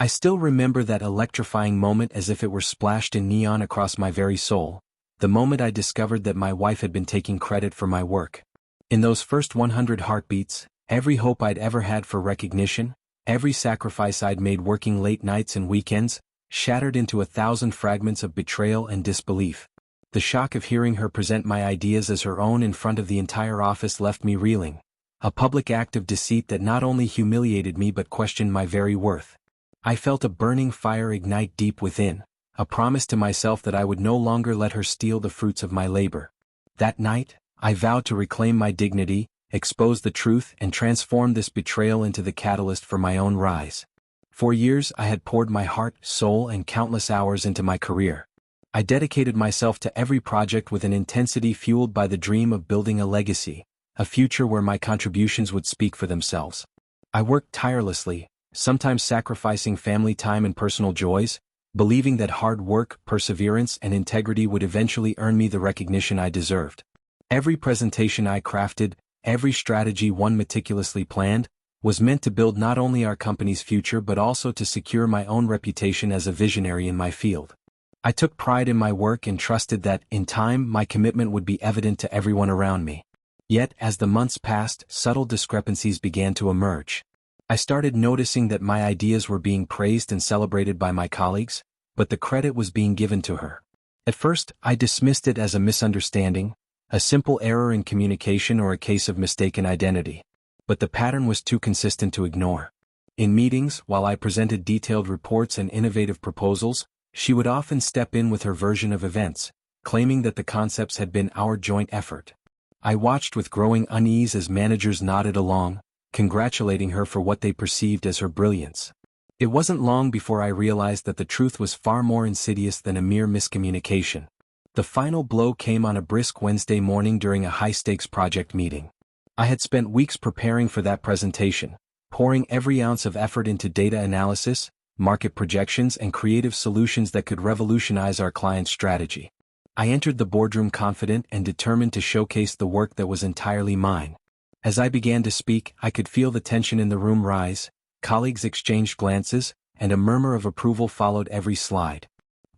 I still remember that electrifying moment as if it were splashed in neon across my very soul, the moment I discovered that my wife had been taking credit for my work. In those first 100 heartbeats, every hope I'd ever had for recognition, every sacrifice I'd made working late nights and weekends, shattered into 1,000 fragments of betrayal and disbelief. The shock of hearing her present my ideas as her own in front of the entire office left me reeling, a public act of deceit that not only humiliated me but questioned my very worth. I felt a burning fire ignite deep within, a promise to myself that I would no longer let her steal the fruits of my labor. That night, I vowed to reclaim my dignity, expose the truth, and transform this betrayal into the catalyst for my own rise. For years I had poured my heart, soul, and countless hours into my career. I dedicated myself to every project with an intensity fueled by the dream of building a legacy, a future where my contributions would speak for themselves. I worked tirelessly, sometimes sacrificing family time and personal joys, believing that hard work, perseverance, and integrity would eventually earn me the recognition I deserved. Every presentation I crafted, every strategy one meticulously planned, was meant to build not only our company's future but also to secure my own reputation as a visionary in my field. I took pride in my work and trusted that, in time, my commitment would be evident to everyone around me. Yet, as the months passed, subtle discrepancies began to emerge. I started noticing that my ideas were being praised and celebrated by my colleagues, but the credit was being given to her. At first, I dismissed it as a misunderstanding, a simple error in communication or a case of mistaken identity. But the pattern was too consistent to ignore. In meetings, while I presented detailed reports and innovative proposals, she would often step in with her version of events, claiming that the concepts had been our joint effort. I watched with growing unease as managers nodded along, congratulating her for what they perceived as her brilliance. It wasn't long before I realized that the truth was far more insidious than a mere miscommunication. The final blow came on a brisk Wednesday morning during a high-stakes project meeting. I had spent weeks preparing for that presentation, pouring every ounce of effort into data analysis, market projections, and creative solutions that could revolutionize our client's strategy. I entered the boardroom confident and determined to showcase the work that was entirely mine. As I began to speak, I could feel the tension in the room rise, colleagues exchanged glances, and a murmur of approval followed every slide.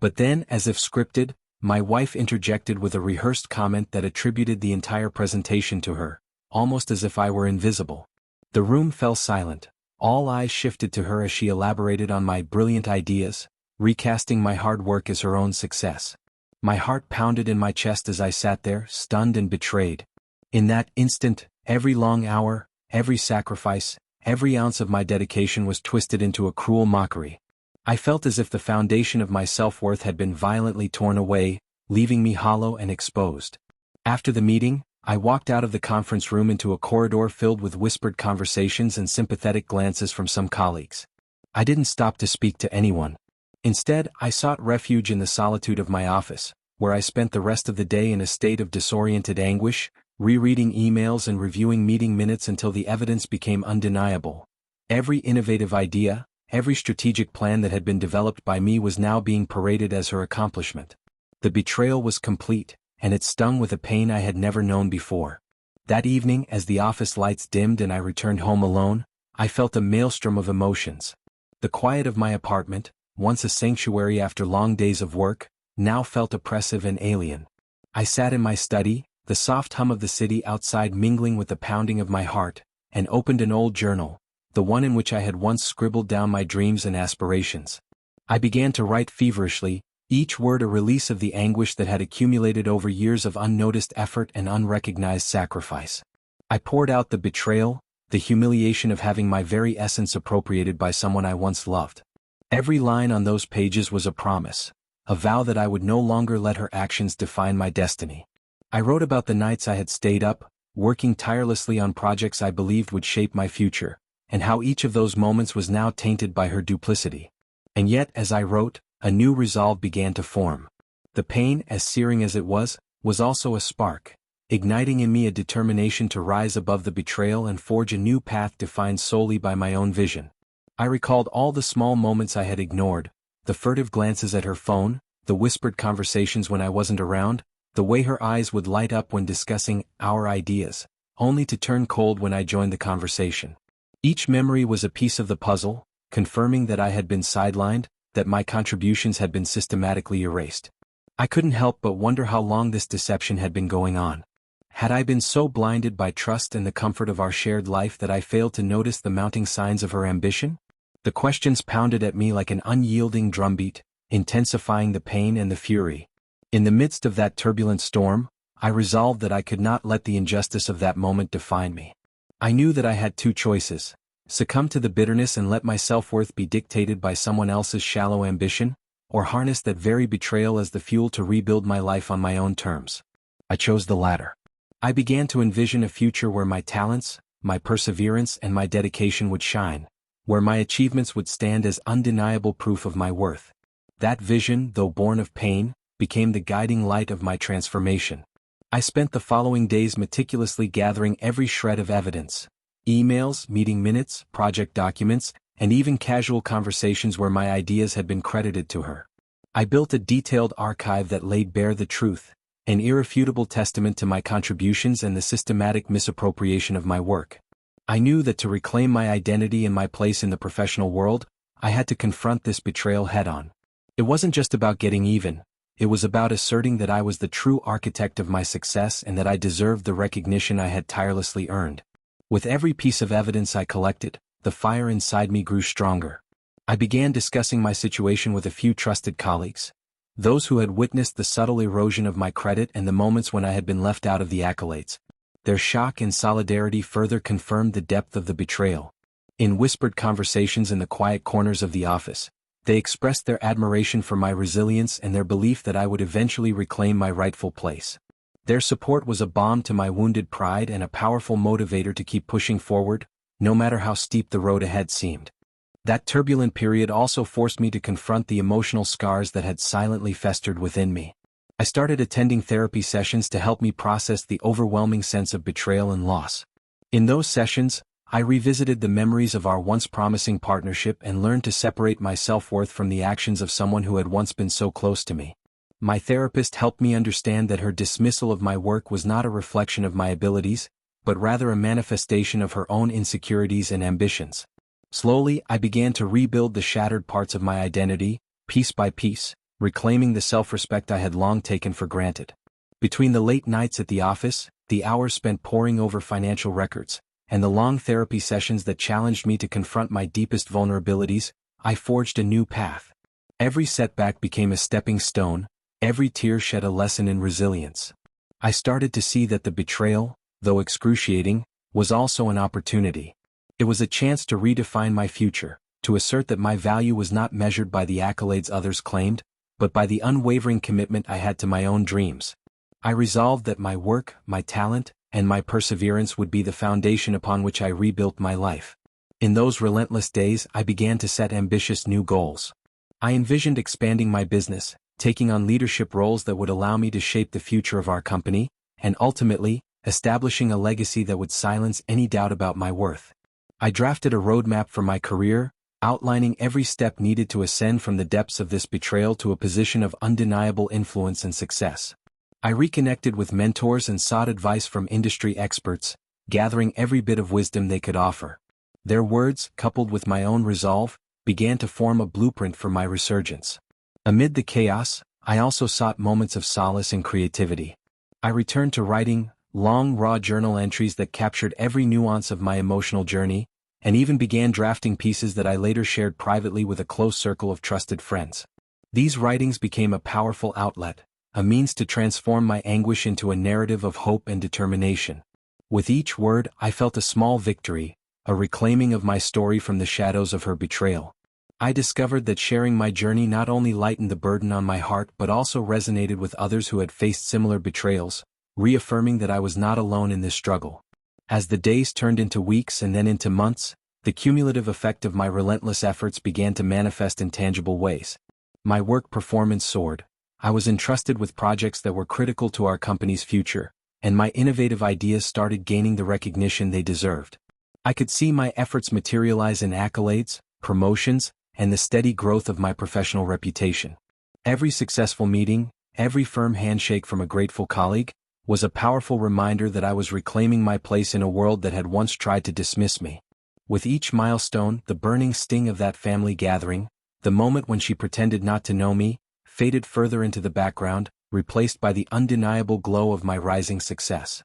But then, as if scripted, my wife interjected with a rehearsed comment that attributed the entire presentation to her, almost as if I were invisible. The room fell silent. All eyes shifted to her as she elaborated on my brilliant ideas, recasting my hard work as her own success. My heart pounded in my chest as I sat there, stunned and betrayed. In that instant, every long hour, every sacrifice, every ounce of my dedication was twisted into a cruel mockery. I felt as if the foundation of my self-worth had been violently torn away, leaving me hollow and exposed. After the meeting, I walked out of the conference room into a corridor filled with whispered conversations and sympathetic glances from some colleagues. I didn't stop to speak to anyone. Instead, I sought refuge in the solitude of my office, where I spent the rest of the day in a state of disoriented anguish, rereading emails and reviewing meeting minutes until the evidence became undeniable. Every innovative idea, every strategic plan that had been developed by me was now being paraded as her accomplishment. The betrayal was complete, and it stung with a pain I had never known before. That evening, as the office lights dimmed and I returned home alone, I felt a maelstrom of emotions. The quiet of my apartment, once a sanctuary after long days of work, now felt oppressive and alien. I sat in my study, the soft hum of the city outside mingling with the pounding of my heart, and opened an old journal, the one in which I had once scribbled down my dreams and aspirations. I began to write feverishly, each word a release of the anguish that had accumulated over years of unnoticed effort and unrecognized sacrifice. I poured out the betrayal, the humiliation of having my very essence appropriated by someone I once loved. Every line on those pages was a promise, a vow that I would no longer let her actions define my destiny. I wrote about the nights I had stayed up, working tirelessly on projects I believed would shape my future, and how each of those moments was now tainted by her duplicity. And yet, as I wrote, a new resolve began to form. The pain, as searing as it was also a spark, igniting in me a determination to rise above the betrayal and forge a new path defined solely by my own vision. I recalled all the small moments I had ignored, the furtive glances at her phone, the whispered conversations when I wasn't around, the way her eyes would light up when discussing our ideas, only to turn cold when I joined the conversation. Each memory was a piece of the puzzle, confirming that I had been sidelined, that my contributions had been systematically erased. I couldn't help but wonder how long this deception had been going on. Had I been so blinded by trust and the comfort of our shared life that I failed to notice the mounting signs of her ambition? The questions pounded at me like an unyielding drumbeat, intensifying the pain and the fury. In the midst of that turbulent storm, I resolved that I could not let the injustice of that moment define me. I knew that I had two choices: succumb to the bitterness and let my self-worth be dictated by someone else's shallow ambition, or harness that very betrayal as the fuel to rebuild my life on my own terms. I chose the latter. I began to envision a future where my talents, my perseverance and my dedication would shine, where my achievements would stand as undeniable proof of my worth. That vision, though born of pain, became the guiding light of my transformation. I spent the following days meticulously gathering every shred of evidence: emails, meeting minutes, project documents, and even casual conversations where my ideas had been credited to her. I built a detailed archive that laid bare the truth, an irrefutable testament to my contributions and the systematic misappropriation of my work. I knew that to reclaim my identity and my place in the professional world, I had to confront this betrayal head-on. It wasn't just about getting even, it was about asserting that I was the true architect of my success and that I deserved the recognition I had tirelessly earned. With every piece of evidence I collected, the fire inside me grew stronger. I began discussing my situation with a few trusted colleagues, those who had witnessed the subtle erosion of my credit and the moments when I had been left out of the accolades. Their shock and solidarity further confirmed the depth of the betrayal. In whispered conversations in the quiet corners of the office, they expressed their admiration for my resilience and their belief that I would eventually reclaim my rightful place. Their support was a balm to my wounded pride and a powerful motivator to keep pushing forward, no matter how steep the road ahead seemed. That turbulent period also forced me to confront the emotional scars that had silently festered within me. I started attending therapy sessions to help me process the overwhelming sense of betrayal and loss. In those sessions, I revisited the memories of our once promising partnership and learned to separate my self-worth from the actions of someone who had once been so close to me. My therapist helped me understand that her dismissal of my work was not a reflection of my abilities, but rather a manifestation of her own insecurities and ambitions. Slowly, I began to rebuild the shattered parts of my identity, piece by piece, reclaiming the self-respect I had long taken for granted. Between the late nights at the office, the hours spent poring over financial records, and the long therapy sessions that challenged me to confront my deepest vulnerabilities, I forged a new path. Every setback became a stepping stone, every tear shed a lesson in resilience. I started to see that the betrayal, though excruciating, was also an opportunity. It was a chance to redefine my future, to assert that my value was not measured by the accolades others claimed, but by the unwavering commitment I had to my own dreams. I resolved that my work, my talent, and my perseverance would be the foundation upon which I rebuilt my life. In those relentless days, I began to set ambitious new goals. I envisioned expanding my business, taking on leadership roles that would allow me to shape the future of our company, and ultimately, establishing a legacy that would silence any doubt about my worth. I drafted a roadmap for my career, outlining every step needed to ascend from the depths of this betrayal to a position of undeniable influence and success. I reconnected with mentors and sought advice from industry experts, gathering every bit of wisdom they could offer. Their words, coupled with my own resolve, began to form a blueprint for my resurgence. Amid the chaos, I also sought moments of solace and creativity. I returned to writing long, raw journal entries that captured every nuance of my emotional journey, and even began drafting pieces that I later shared privately with a close circle of trusted friends. These writings became a powerful outlet, a means to transform my anguish into a narrative of hope and determination. With each word, I felt a small victory, a reclaiming of my story from the shadows of her betrayal. I discovered that sharing my journey not only lightened the burden on my heart but also resonated with others who had faced similar betrayals, reaffirming that I was not alone in this struggle. As the days turned into weeks and then into months, the cumulative effect of my relentless efforts began to manifest in tangible ways. My work performance soared. I was entrusted with projects that were critical to our company's future, and my innovative ideas started gaining the recognition they deserved. I could see my efforts materialize in accolades, promotions, and the steady growth of my professional reputation. Every successful meeting, every firm handshake from a grateful colleague, was a powerful reminder that I was reclaiming my place in a world that had once tried to dismiss me. With each milestone, the burning sting of that family gathering, the moment when she pretended not to know me, faded further into the background, replaced by the undeniable glow of my rising success.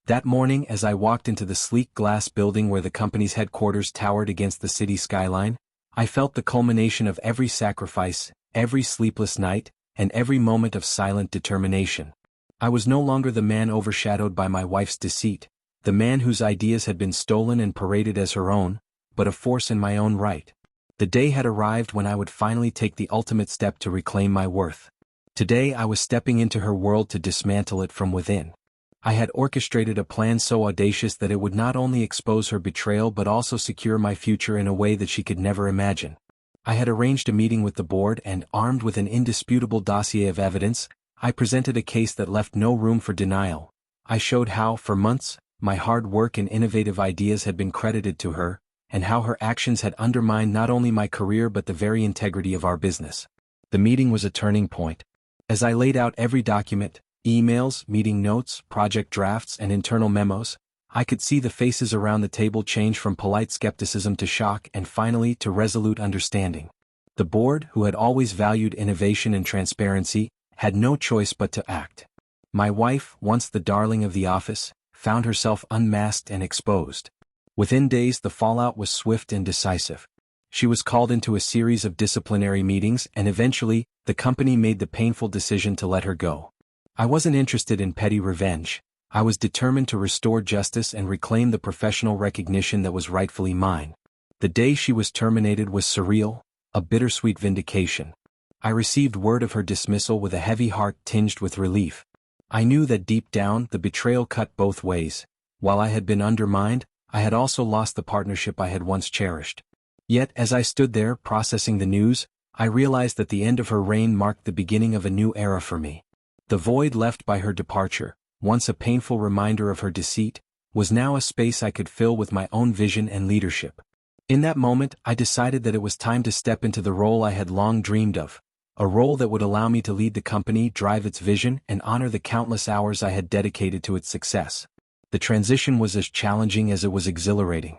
That morning, as I walked into the sleek glass building where the company's headquarters towered against the city skyline, I felt the culmination of every sacrifice, every sleepless night, and every moment of silent determination. I was no longer the man overshadowed by my wife's deceit, the man whose ideas had been stolen and paraded as her own, but a force in my own right. The day had arrived when I would finally take the ultimate step to reclaim my worth. Today I was stepping into her world to dismantle it from within. I had orchestrated a plan so audacious that it would not only expose her betrayal but also secure my future in a way that she could never imagine. I had arranged a meeting with the board and, armed with an indisputable dossier of evidence, I presented a case that left no room for denial. I showed how, for months, my hard work and innovative ideas had been credited to her, and how her actions had undermined not only my career but the very integrity of our business. The meeting was a turning point. As I laid out every document, emails, meeting notes, project drafts, and internal memos, I could see the faces around the table change from polite skepticism to shock and finally to resolute understanding. The board, who had always valued innovation and transparency, had no choice but to act. My wife, once the darling of the office, found herself unmasked and exposed. Within days, the fallout was swift and decisive. She was called into a series of disciplinary meetings, and eventually, the company made the painful decision to let her go. I wasn't interested in petty revenge. I was determined to restore justice and reclaim the professional recognition that was rightfully mine. The day she was terminated was surreal, a bittersweet vindication. I received word of her dismissal with a heavy heart tinged with relief. I knew that deep down, the betrayal cut both ways. While I had been undermined, I had also lost the partnership I had once cherished. Yet, as I stood there processing the news, I realized that the end of her reign marked the beginning of a new era for me. The void left by her departure, once a painful reminder of her deceit, was now a space I could fill with my own vision and leadership. In that moment, I decided that it was time to step into the role I had long dreamed of, a role that would allow me to lead the company, drive its vision, and honor the countless hours I had dedicated to its success. The transition was as challenging as it was exhilarating.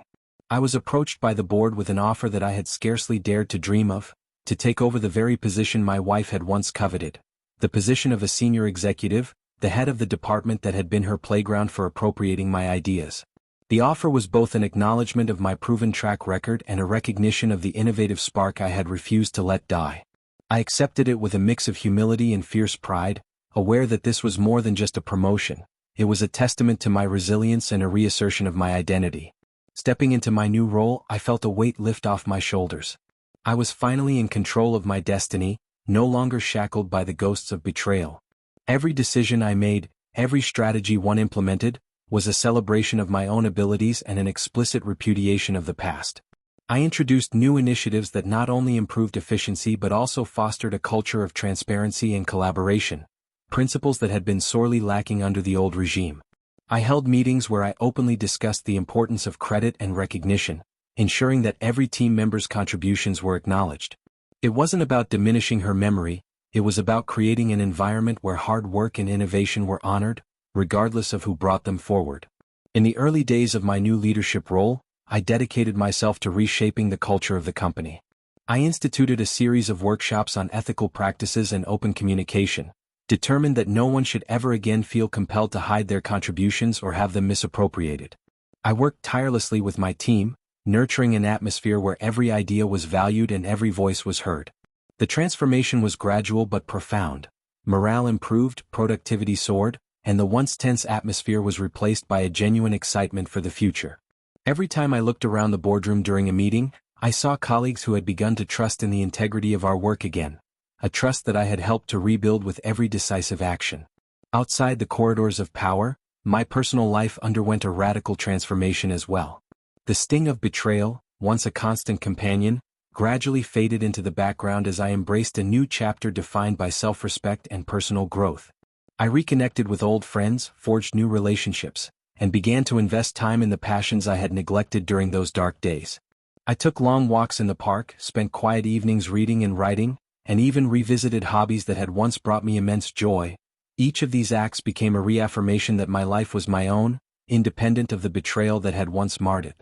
I was approached by the board with an offer that I had scarcely dared to dream of, to take over the very position my wife had once coveted. The position of a senior executive, the head of the department that had been her playground for appropriating my ideas. The offer was both an acknowledgement of my proven track record and a recognition of the innovative spark I had refused to let die. I accepted it with a mix of humility and fierce pride, aware that this was more than just a promotion. It was a testament to my resilience and a reassertion of my identity. Stepping into my new role, I felt a weight lift off my shoulders. I was finally in control of my destiny, no longer shackled by the ghosts of betrayal. Every decision I made, every strategy one implemented, was a celebration of my own abilities and an explicit repudiation of the past. I introduced new initiatives that not only improved efficiency but also fostered a culture of transparency and collaboration, principles that had been sorely lacking under the old regime. I held meetings where I openly discussed the importance of credit and recognition, ensuring that every team member's contributions were acknowledged. It wasn't about diminishing her memory, it was about creating an environment where hard work and innovation were honored, regardless of who brought them forward. In the early days of my new leadership role, I dedicated myself to reshaping the culture of the company. I instituted a series of workshops on ethical practices and open communication, determined that no one should ever again feel compelled to hide their contributions or have them misappropriated. I worked tirelessly with my team, nurturing an atmosphere where every idea was valued and every voice was heard. The transformation was gradual but profound. Morale improved, productivity soared, and the once tense atmosphere was replaced by a genuine excitement for the future. Every time I looked around the boardroom during a meeting, I saw colleagues who had begun to trust in the integrity of our work again, a trust that I had helped to rebuild with every decisive action. Outside the corridors of power, my personal life underwent a radical transformation as well. The sting of betrayal, once a constant companion, gradually faded into the background as I embraced a new chapter defined by self-respect and personal growth. I reconnected with old friends, forged new relationships, and began to invest time in the passions I had neglected during those dark days. I took long walks in the park, spent quiet evenings reading and writing, and even revisited hobbies that had once brought me immense joy. Each of these acts became a reaffirmation that my life was my own, independent of the betrayal that had once marred it.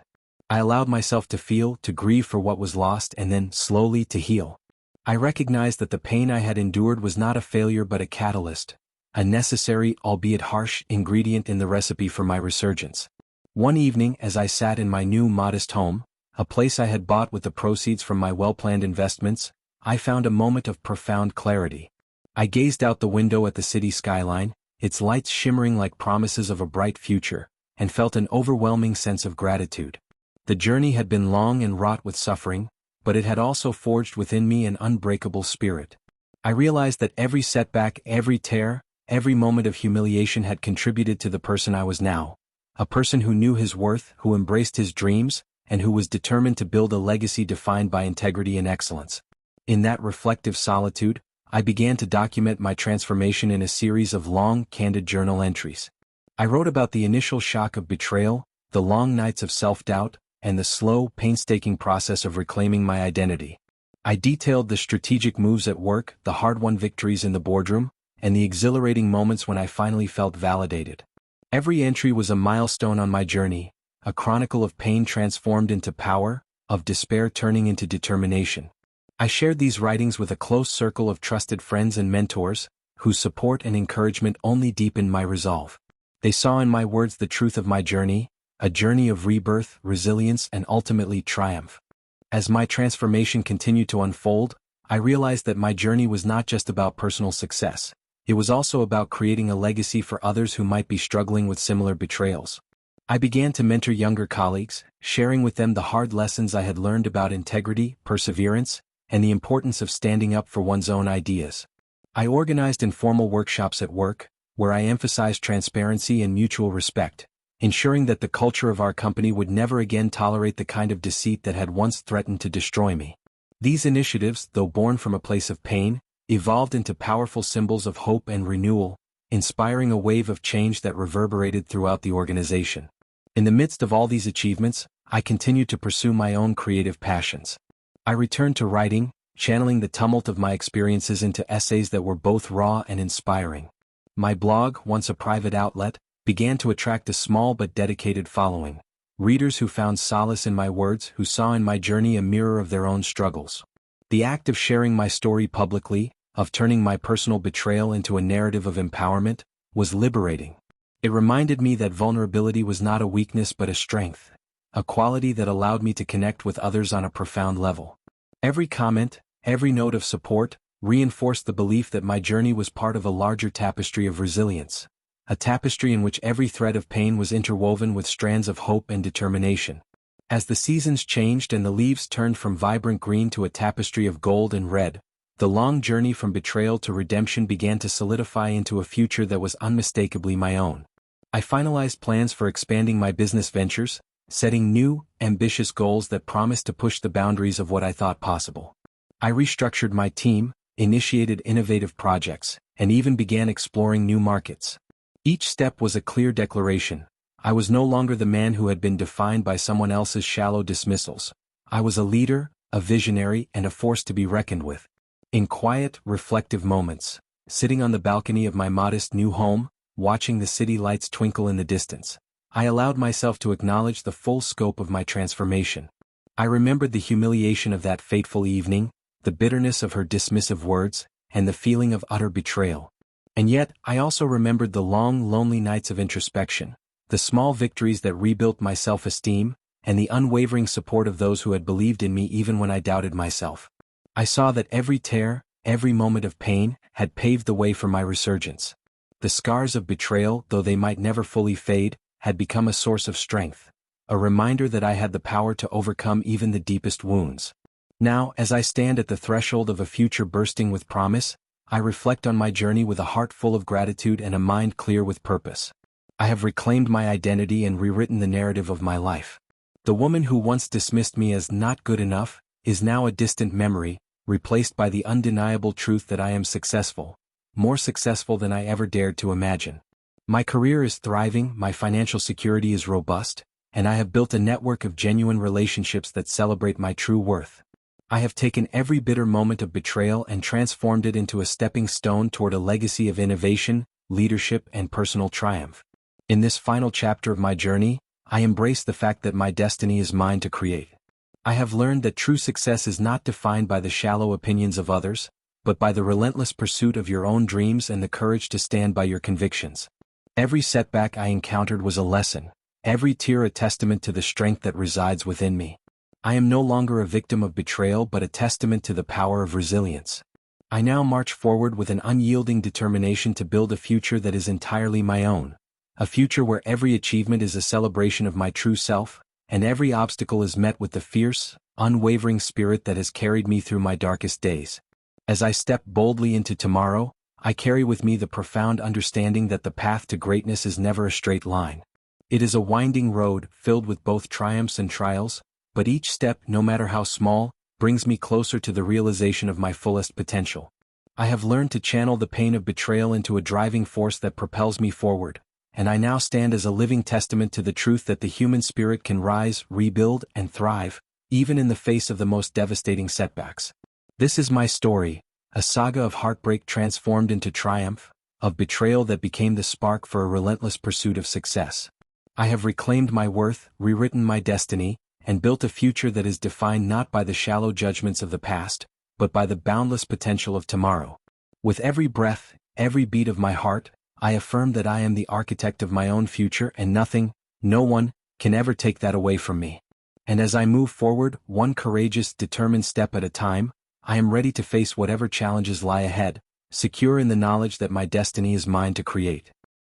I allowed myself to feel, to grieve for what was lost, and then, slowly, to heal. I recognized that the pain I had endured was not a failure but a catalyst, a necessary, albeit harsh, ingredient in the recipe for my resurgence. One evening, as I sat in my new modest home, a place I had bought with the proceeds from my well-planned investments, I found a moment of profound clarity. I gazed out the window at the city skyline, its lights shimmering like promises of a bright future, and felt an overwhelming sense of gratitude. The journey had been long and wrought with suffering, but it had also forged within me an unbreakable spirit. I realized that every setback, every tear, every moment of humiliation had contributed to the person I was now, a person who knew his worth, who embraced his dreams, and who was determined to build a legacy defined by integrity and excellence. In that reflective solitude, I began to document my transformation in a series of long, candid journal entries. I wrote about the initial shock of betrayal, the long nights of self-doubt, and the slow, painstaking process of reclaiming my identity. I detailed the strategic moves at work, the hard-won victories in the boardroom, and the exhilarating moments when I finally felt validated. Every entry was a milestone on my journey, a chronicle of pain transformed into power, of despair turning into determination. I shared these writings with a close circle of trusted friends and mentors, whose support and encouragement only deepened my resolve. They saw in my words the truth of my journey, a journey of rebirth, resilience, and ultimately triumph. As my transformation continued to unfold, I realized that my journey was not just about personal success. It was also about creating a legacy for others who might be struggling with similar betrayals. I began to mentor younger colleagues, sharing with them the hard lessons I had learned about integrity, perseverance, and the importance of standing up for one's own ideas. I organized informal workshops at work, where I emphasized transparency and mutual respect, ensuring that the culture of our company would never again tolerate the kind of deceit that had once threatened to destroy me. These initiatives, though born from a place of pain, evolved into powerful symbols of hope and renewal, inspiring a wave of change that reverberated throughout the organization. In the midst of all these achievements, I continued to pursue my own creative passions. I returned to writing, channeling the tumult of my experiences into essays that were both raw and inspiring. My blog, once a private outlet, began to attract a small but dedicated following, readers who found solace in my words, who saw in my journey a mirror of their own struggles. The act of sharing my story publicly, of turning my personal betrayal into a narrative of empowerment, was liberating. It reminded me that vulnerability was not a weakness but a strength, a quality that allowed me to connect with others on a profound level. Every comment, every note of support, reinforced the belief that my journey was part of a larger tapestry of resilience. A tapestry in which every thread of pain was interwoven with strands of hope and determination. As the seasons changed and the leaves turned from vibrant green to a tapestry of gold and red, the long journey from betrayal to redemption began to solidify into a future that was unmistakably my own. I finalized plans for expanding my business ventures, setting new, ambitious goals that promised to push the boundaries of what I thought possible. I restructured my team, initiated innovative projects, and even began exploring new markets. Each step was a clear declaration. I was no longer the man who had been defined by someone else's shallow dismissals. I was a leader, a visionary, and a force to be reckoned with. In quiet, reflective moments, sitting on the balcony of my modest new home, watching the city lights twinkle in the distance, I allowed myself to acknowledge the full scope of my transformation. I remembered the humiliation of that fateful evening, the bitterness of her dismissive words, and the feeling of utter betrayal. And yet, I also remembered the long, lonely nights of introspection, the small victories that rebuilt my self-esteem, and the unwavering support of those who had believed in me even when I doubted myself. I saw that every tear, every moment of pain, had paved the way for my resurgence. The scars of betrayal, though they might never fully fade, had become a source of strength, a reminder that I had the power to overcome even the deepest wounds. Now, as I stand at the threshold of a future bursting with promise, I reflect on my journey with a heart full of gratitude and a mind clear with purpose. I have reclaimed my identity and rewritten the narrative of my life. The woman who once dismissed me as not good enough is now a distant memory, replaced by the undeniable truth that I am successful, more successful than I ever dared to imagine. My career is thriving, my financial security is robust, and I have built a network of genuine relationships that celebrate my true worth. I have taken every bitter moment of betrayal and transformed it into a stepping stone toward a legacy of innovation, leadership, and personal triumph. In this final chapter of my journey, I embrace the fact that my destiny is mine to create. I have learned that true success is not defined by the shallow opinions of others, but by the relentless pursuit of your own dreams and the courage to stand by your convictions. Every setback I encountered was a lesson, every tear a testament to the strength that resides within me. I am no longer a victim of betrayal but a testament to the power of resilience. I now march forward with an unyielding determination to build a future that is entirely my own, a future where every achievement is a celebration of my true self, and every obstacle is met with the fierce, unwavering spirit that has carried me through my darkest days. As I step boldly into tomorrow, I carry with me the profound understanding that the path to greatness is never a straight line. It is a winding road filled with both triumphs and trials, but each step, no matter how small, brings me closer to the realization of my fullest potential. I have learned to channel the pain of betrayal into a driving force that propels me forward, and I now stand as a living testament to the truth that the human spirit can rise, rebuild, and thrive, even in the face of the most devastating setbacks. This is my story, a saga of heartbreak transformed into triumph, of betrayal that became the spark for a relentless pursuit of success. I have reclaimed my worth, rewritten my destiny, and built a future that is defined not by the shallow judgments of the past, but by the boundless potential of tomorrow. With every breath, every beat of my heart, I affirm that I am the architect of my own future and nothing, no one, can ever take that away from me. And as I move forward, one courageous, determined step at a time, I am ready to face whatever challenges lie ahead, secure in the knowledge that my destiny is mine to create.